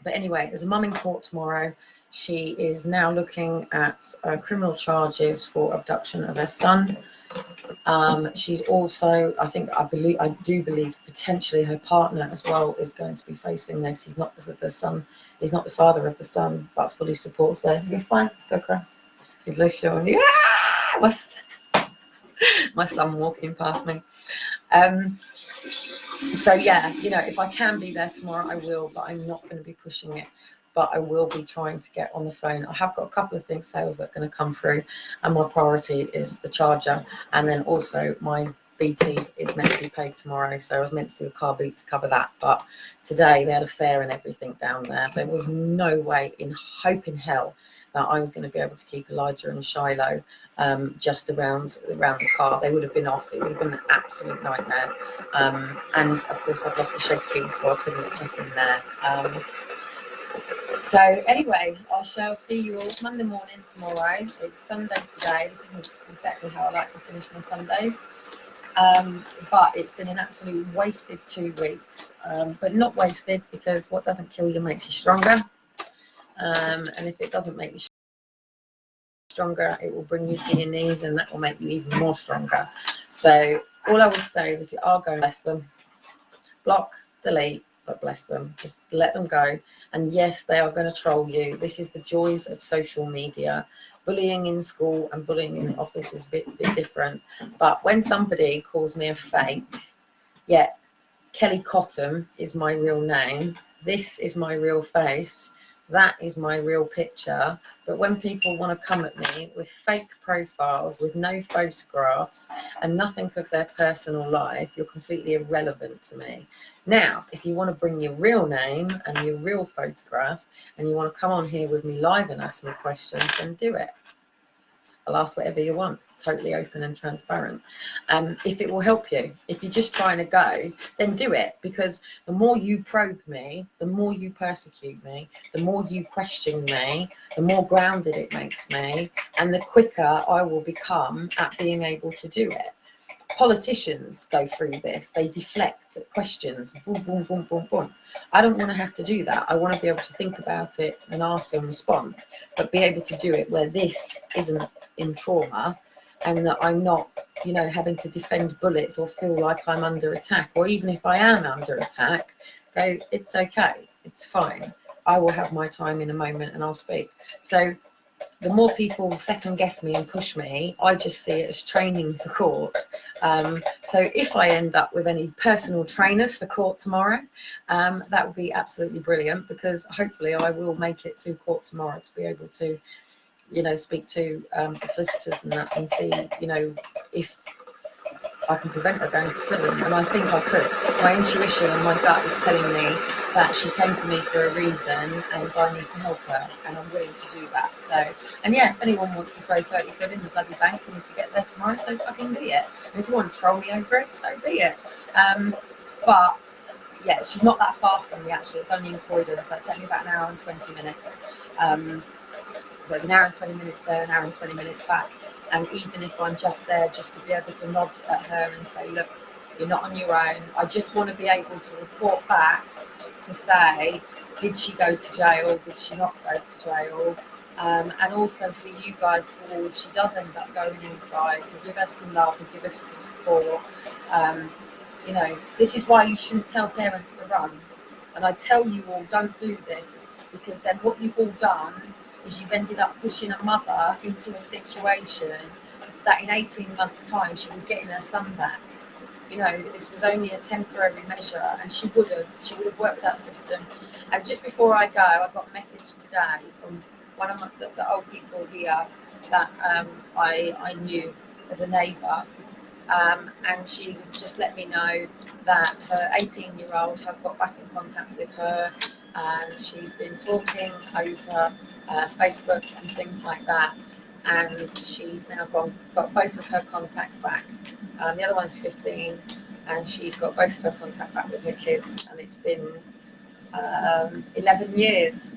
but anyway, there's a mum in court tomorrow. She is now looking at criminal charges for abduction of her son. She's also, I do believe potentially her partner as well is going to be facing this. He's not the son, he's not the father of the son, but fully supports her. You're fine, go across. You'd lose your, yeah! My son walking past me. So yeah, you know, if I can be there tomorrow, I will, but I'm not going to be pushing it. But I will be trying to get on the phone. I have got a couple of sales that are going to come through, and my priority is the charger, and then also my BT is meant to be paid tomorrow, so I was meant to do a car boot to cover that. But today they had a fair and everything down there. There was no way in hope in hell that I was going to be able to keep Elijah and Shiloh just around the car. They would have been off. It would have been an absolute nightmare. And of course I've lost the shed key, so I couldn't check in there. So anyway, I shall see you all Monday morning tomorrow. It's Sunday today. This isn't exactly how I like to finish my Sundays. But it's been an absolute wasted 2 weeks. But not wasted, because what doesn't kill you makes you stronger. And if it doesn't make you stronger, it will bring you to your knees, and that will make you even more stronger. So all I would say is, if you are going, bless them. Block, delete, but bless them. Just let them go. And yes, they are going to troll you. This is the joys of social media. Bullying in school and bullying in the office is a bit different. But when somebody calls me a fake, yeah, Kelly Cotton is my real name. This is my real face. That is my real picture. But when people want to come at me with fake profiles, with no photographs and nothing of their personal life, you're completely irrelevant to me. Now, if you want to bring your real name and your real photograph, and you want to come on here with me live and ask me questions, then do it. I'll ask whatever you want, totally open and transparent. If it will help you, if you're just trying to go, then do it. Because the more you probe me, the more you persecute me, the more you question me, the more grounded it makes me, and the quicker I will become at being able to do it. Politicians go through this. They deflect questions. Boom, boom, boom, boom, boom. I don't want to have to do that. I want to be able to think about it and ask and respond, but be able to do it where this isn't in trauma, and that I'm not, you know, having to defend bullets or feel like I'm under attack. Or even if I am under attack, go, it's okay. It's fine. I will have my time in a moment and I'll speak. So the more people second guess me and push me, I just see it as training for court. So if I end up with any personal trainers for court tomorrow, that would be absolutely brilliant, because hopefully I will make it to court tomorrow to be able to, you know, speak to the solicitors and that, and see, you know, if I can prevent her going to prison. And I think I could. My intuition and my gut is telling me that she came to me for a reason, and I need to help her, and I'm willing to do that. So, and yeah, if anyone wants to throw 30 quid in the bloody bank for me to get there tomorrow, so fucking be it. And if you want to troll me over it, so be it. But yeah, she's not that far from me actually. It's only in Croydon, so it takes me about an hour and 20 minutes. So it's an hour and 20 minutes there, an hour and 20 minutes back. And even if I'm just there, just to be able to nod at her and say, look, you're not on your own. I just want to be able to report back to say, did she go to jail? Did she not go to jail? And also for you guys to all, if she does end up going inside, to give us some love and give us some support. You know, this is why you shouldn't tell parents to run. And I tell you all, don't do this, because then what you've all done is you've ended up pushing a mother into a situation that in 18 months' time she was getting her son back. you know, this was only a temporary measure, and she would have worked that system. And just before I go, I got a message today from one of the old people here that I knew as a neighbour, and she was just let me know that her 18-year-old has got back in contact with her, and she's been talking over Facebook and things like that, and she's now got both of her contacts back. The other one's 15, and she's got both of her contact back with her kids, and it's been 11 years.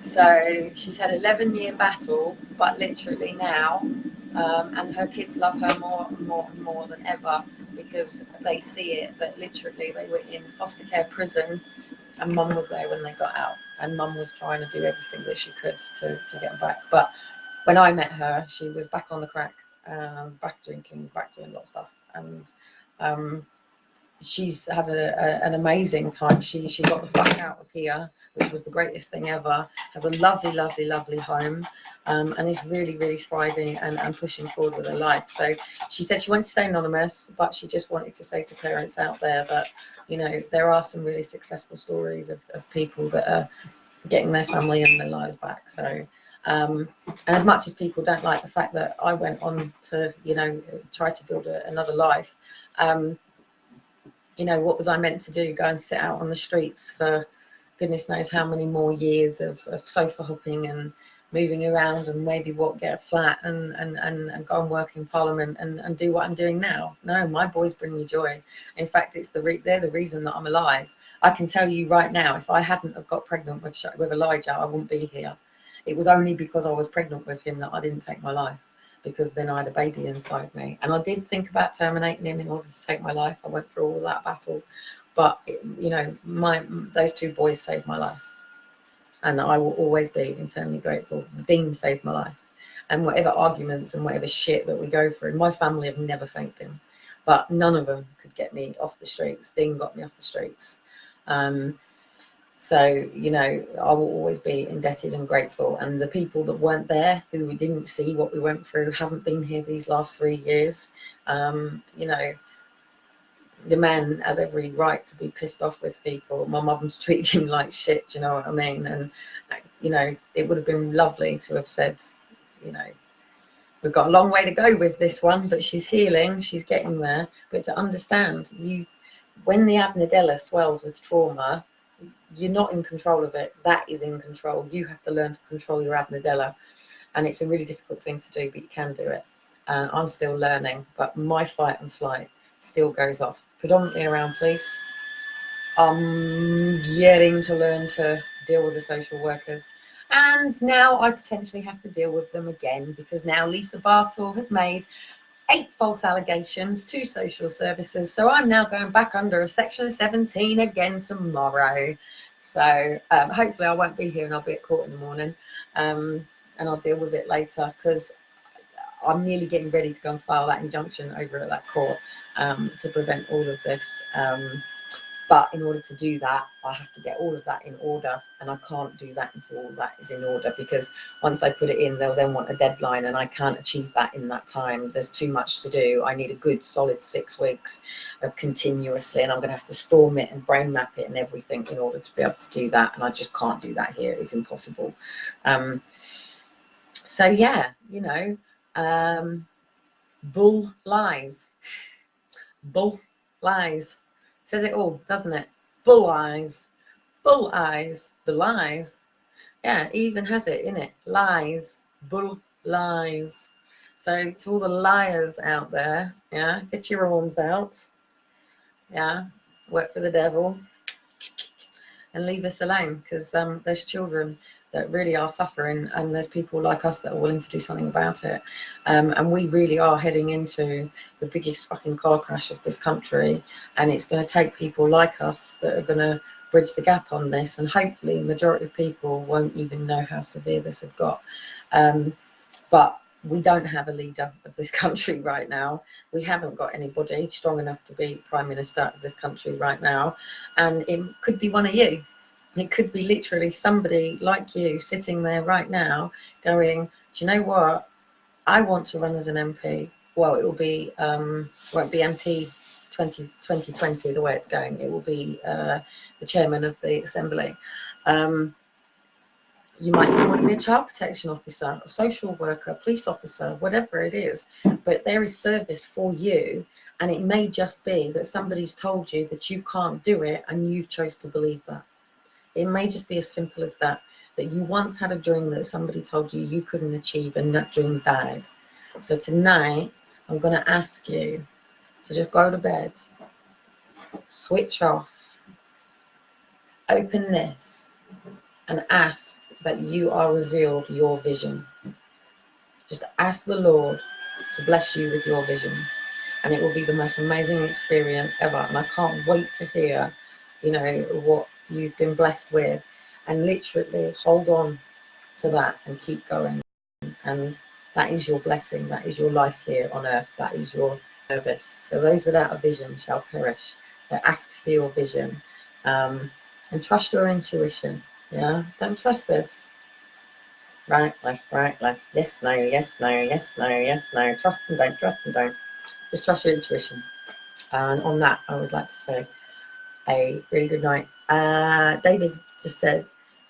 So she's had 11-year battle, but literally now, and her kids love her more and more and more than ever, because they see it, that literally they were in foster care prison, and mum was there when they got out, and mum was trying to do everything that she could to get them back. But when I met her, she was back on the crack, back drinking, back doing a lot of stuff, and she's had an amazing time. She got the fuck out of here, which was the greatest thing ever. Has a lovely, lovely, lovely home, and is really, really thriving and pushing forward with her life. So she said she wanted to stay anonymous, but she just wanted to say to parents out there that, you know, there are some really successful stories of people that are getting their family and their lives back. So and as much as people don't like the fact that I went on to, you know, try to build another life, you know, what was I meant to do? Go and sit out on the streets for goodness knows how many more years of sofa hopping and moving around, and maybe get a flat and go and work in Parliament and do what I'm doing now? No, my boys bring me joy. In fact, it's they're the reason that I'm alive. I can tell you right now, if I hadn't have got pregnant with Elijah, I wouldn't be here. It was only because I was pregnant with him that I didn't take my life, because then I had a baby inside me. And I did think about terminating him in order to take my life. I went through all that battle. But, you know, those two boys saved my life. And I will always be eternally grateful. Dean saved my life. And whatever arguments and whatever shit that we go through, my family have never thanked him. But none of them could get me off the streets. Dean got me off the streets. So, you know, I will always be indebted and grateful. And the people that weren't there, who didn't see what we went through, haven't been here these last 3 years, you know, the man has every right to be pissed off with people. My mum's treated him like shit, do you know what I mean? And, you know, it would have been lovely to have said, you know, we've got a long way to go with this one, but she's healing, she's getting there. But to understand, when the amygdala swells with trauma, you're not in control of it. That is in control. You have to learn to control your amygdala, and it's a really difficult thing to do, but you can do it. I'm still learning, but my fight and flight still goes off, predominantly around police. I'm getting to learn to deal with the social workers, and now I potentially have to deal with them again, because now Lisa Bartle has made 8 false allegations to social services. So I'm now going back under a section 17 again tomorrow. So hopefully I won't be here, and I'll be at court in the morning, and I'll deal with it later, because I'm nearly getting ready to go and file that injunction over at that court to prevent all of this. But in order to do that, I have to get all of that in order, and I can't do that until all that is in order, because once I put it in, they'll then want a deadline, and I can't achieve that in that time. There's too much to do. I need a good solid 6 weeks of continuously, and I'm going to have to storm it and brain map it and everything in order to be able to do that, and I just can't do that here. It's impossible. So yeah, you know, bull lies. Bull lies. Says it all, doesn't it? Bull eyes. Bull eyes. The lies. Yeah, it even has it in it. Lies. Bull lies. So to all the liars out there, yeah, get your arms out. Yeah, work for the devil. And leave us alone, because there's children that really are suffering, and there's people like us that are willing to do something about it. And we really are heading into the biggest fucking car crash of this country, and it's going to take people like us that are going to bridge the gap on this, and hopefully the majority of people won't even know how severe this has got. But we don't have a leader of this country right now. We haven't got anybody strong enough to be Prime Minister of this country right now. And it could be one of you. It could be literally somebody like you sitting there right now going, do you know what? I want to run as an MP. well, it will be, won't be MP 2020 the way it's going. It will be the chairman of the assembly. You might even want to be a child protection officer, a social worker, police officer, whatever it is. But there is service for you, and it may just be that somebody's told you that you can't do it, and you've chose to believe that. It may just be as simple as that, that you once had a dream that somebody told you you couldn't achieve, and that dream died. So tonight, I'm going to ask you to just go to bed, switch off, open this, and ask that you are revealed your vision. Just ask the Lord to bless you with your vision, and it will be the most amazing experience ever. And I can't wait to hear, you know, what you've been blessed with, and literally hold on to that and keep going. And that is your blessing. That is your life here on earth. That is your service. So those without a vision shall perish. So ask for your vision, and trust your intuition. Yeah, don't trust this. Right, left, yes, no, yes, no, yes, no, yes, no. Trust and don't, trust and don't. Just trust your intuition. And on that, I would like to say a really good night. David just said,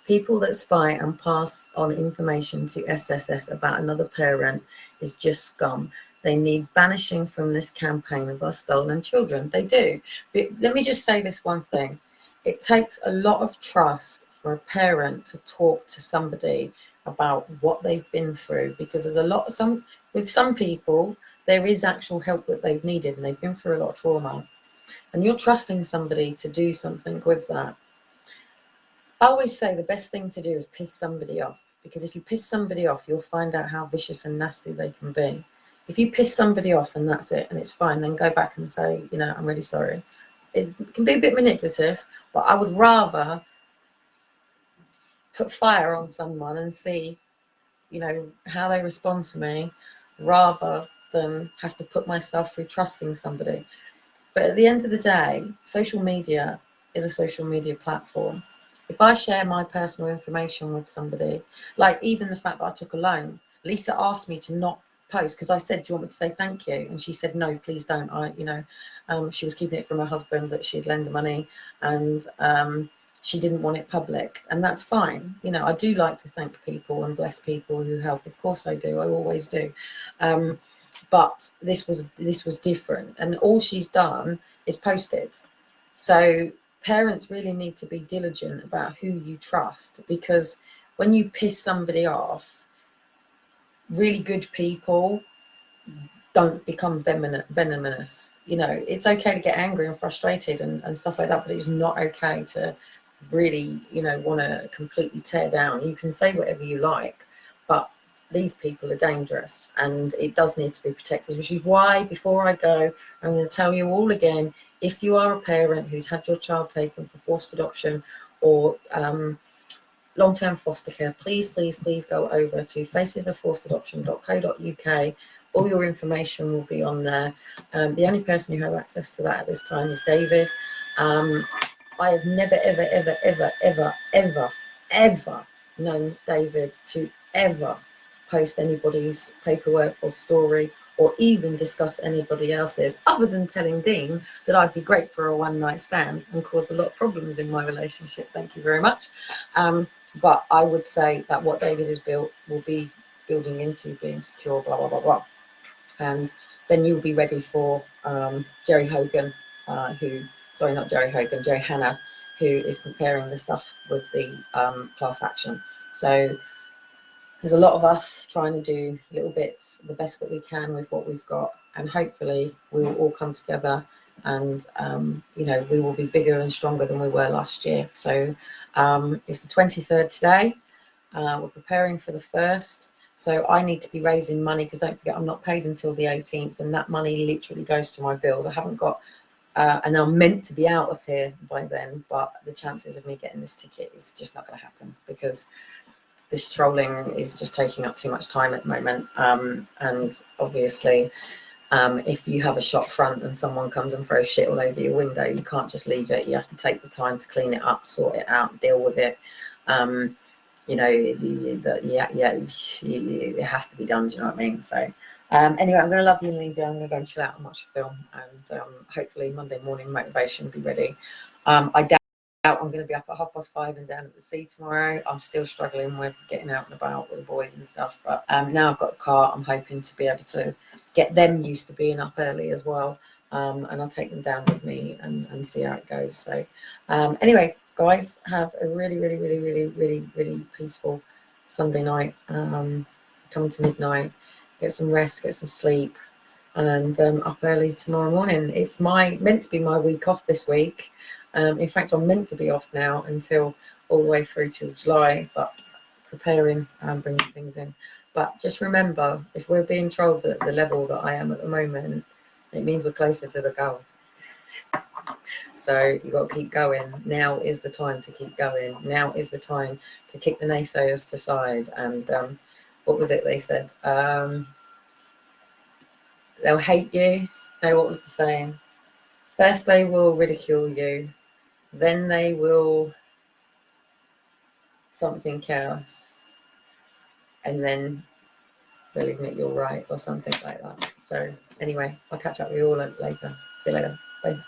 people that spy and pass on information to SSS about another parent is just scum. They need banishing from this campaign of our stolen children. They do. But let me just say this one thing. It takes a lot of trust for a parent to talk to somebody about what they've been through, because there's a lot of with some people, there is actual help that they've needed, and they've been through a lot of trauma. And you're trusting somebody to do something with that. I always say the best thing to do is piss somebody off, because if you piss somebody off, you'll find out how vicious and nasty they can be. If you piss somebody off and that's it, and it's fine, then go back and say, you know, I'm really sorry. It can be a bit manipulative, but I would rather put fire on someone and see, you know, how they respond to me, rather than have to put myself through trusting somebody. But at the end of the day, social media is a social media platform. If I share my personal information with somebody, like even the fact that I took a loan, Lisa asked me to not post, because I said, do you want me to say thank you? And she said, no, please don't. She was keeping it from her husband that she'd lend the money, and she didn't want it public, and that's fine. You know, I do like to thank people and bless people who help. Of course I do. I always do. But this was different, and all she's done is posted. So parents really need to be diligent about who you trust, because when you piss somebody off, really good people don't become venomous. You know, it's okay to get angry and frustrated and stuff like that, but it's not okay to really, you know, want to completely tear down. You can say whatever you like, but these people are dangerous, and it does need to be protected, which is why, before I go, I'm going to tell you all again, if you are a parent who's had your child taken for forced adoption or long-term foster care, please go over to facesofforcedadoption.co.uk. All your information will be on there. The only person who has access to that at this time is David. I have never, ever known David to ever post anybody's paperwork or story, or even discuss anybody else's, other than telling Dean that I'd be great for a one-night stand and cause a lot of problems in my relationship. Thank you very much. But I would say that what David has built will be building into being secure, blah, blah, blah, blah. And then you'll be ready for Jerry Hogan, Jerry Hanna, who is preparing the stuff with the class action. So there's a lot of us trying to do little bits, the best that we can with what we've got, and hopefully we will all come together, and you know, we will be bigger and stronger than we were last year. So it's the 23rd today. We're preparing for the 1st. So I need to be raising money, because don't forget, I'm not paid until the 18th, and that money literally goes to my bills. I haven't got, and I'm meant to be out of here by then, but the chances of me getting this ticket is just not going to happen, because this trolling is just taking up too much time at the moment. And obviously, if you have a shop front and someone comes and throws shit all over your window, you can't just leave it. You have to take the time to clean it up, sort it out, deal with it. You know, it has to be done. Do you know what I mean? So Anyway, I'm going to love you and leave you. I'm going to go and chill out and watch a film, and hopefully Monday morning motivation will be ready. I doubt I'm going to be up at 5:30 and down at the sea tomorrow. I'm still struggling with getting out and about with the boys and stuff, but now I've got a car, I'm hoping to be able to get them used to being up early as well, and I'll take them down with me and see how it goes. So anyway, guys, have a really peaceful Sunday night. Coming to midnight, get some rest, get some sleep, and up early tomorrow morning. It's meant to be my week off this week. In fact, I'm meant to be off now until all the way through till July, but preparing and bringing things in. But just remember, if we're being trolled at the level that I am at the moment, it means we're closer to the goal. So you've got to keep going. Now is the time to keep going. Now is the time to kick the naysayers to side. And what was it they said? They'll hate you. No, what was the saying? First they will ridicule you, then they will something else, and then they'll admit you're right or something like that. So anyway, I'll catch up with you all later. See you later. Bye.